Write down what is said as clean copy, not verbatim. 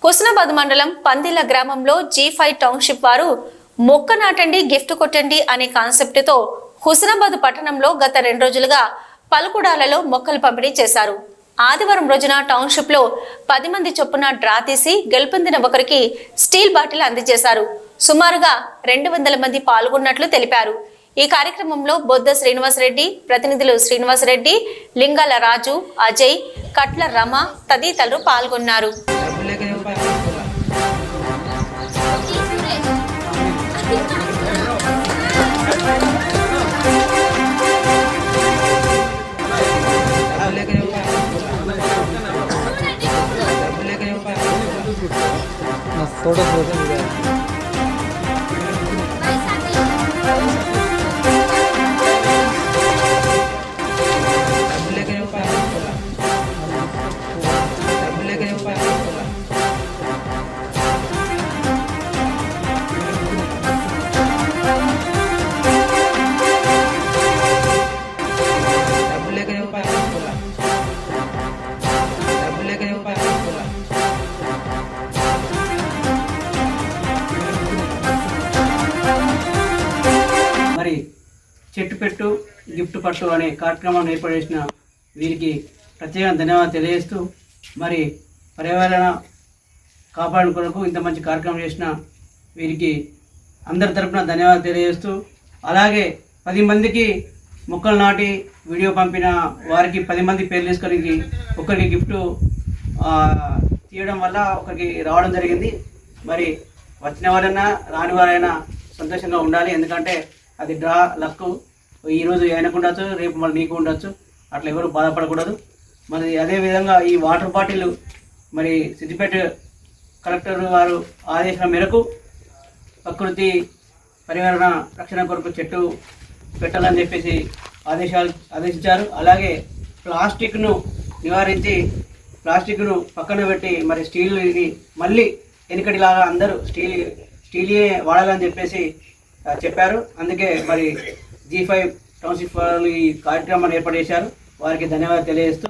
హుస్నాబాద్ మండలం పందిల గ్రామంలో G5 township వారు మొక్క నాటండి గిఫ్ట్ కొట్టండి అనే కాన్సెప్ట్ తో హుస్నాబాద్ పట్టణంలో గత 2 రోజులుగా పలుకుడాలలో మొక్కలు పంపిణీ చేశారు. ఆదివారం రోజున టౌన్షిప్ లో 10 మంది చొప్పున డ్రా తీసి గెలుపొందిన ఒకరికి స్టీల్ బాటిల్ అందజేశారు. సుమారుగా 200 మంది పాల్గొన్నట్లు తెలిపారు. ఈ కార్యక్రమంలో బొద్ద శ్రీనివాస్ రెడ్డి, ప్రతినిధులు శ్రీనివాస్ రెడ్డి, లింగాల రాజు, అజయ్, కట్ల రమ తదితరులు పాల్గొన్నారు. మరి చెట్టు పెట్టు గిఫ్ట్ పట్టు అనే కార్యక్రమాన్ని ఏర్పాటు చేసిన వీరికి ప్రత్యేక ధన్యవాదాలు తెలియజేస్తూ, మరి పర్యావరణ కాపాడు కొరకు ఇంత మంచి కార్యక్రమం చేసిన వీరికి అందరి తరపున ధన్యవాదాలు తెలియజేస్తూ, అలాగే 10 మందికి మొక్కలు నాటి వీడియో పంపిన వారికి 10 మంది పేర్లు తీసుకొని ఒకరికి గిఫ్ట్ తీయడం వల్ల ఒకరికి రావడం జరిగింది. మరి వచ్చిన వారైనా రాని వారైనా సంతోషంగా ఉండాలి. ఎందుకంటే అది డ్రా లక్. ఈరోజు ఆయనకు ఉండొచ్చు, రేపు మళ్ళీ మీకు ఉండొచ్చు. అట్లా ఎవరు బాధపడకూడదు. మరి అదేవిధంగా ఈ వాటర్ బాటిల్ మరి సిద్దిపేట కలెక్టర్ వారు ఆదేశాల మేరకు ప్రకృతి పర్యావరణ రక్షణ కొరకు చెట్టు పెట్టాలని చెప్పేసి ఆదేశించారు. అలాగే ప్లాస్టిక్ను నివారించి ప్లాస్టిక్ను పక్కన పెట్టి మరి స్టీల్ ఇది మళ్ళీ వెనుకటిలాగా అందరూ స్టీలే వాడాలని చెప్పేసి చెప్పారు. అందుకే మరి G5 టౌన్షిప్ వాళ్ళు ఈ కార్యక్రమాన్ని ఏర్పాటు చేశారు. వారికి ధన్యవాదాలు తెలియజేస్తూ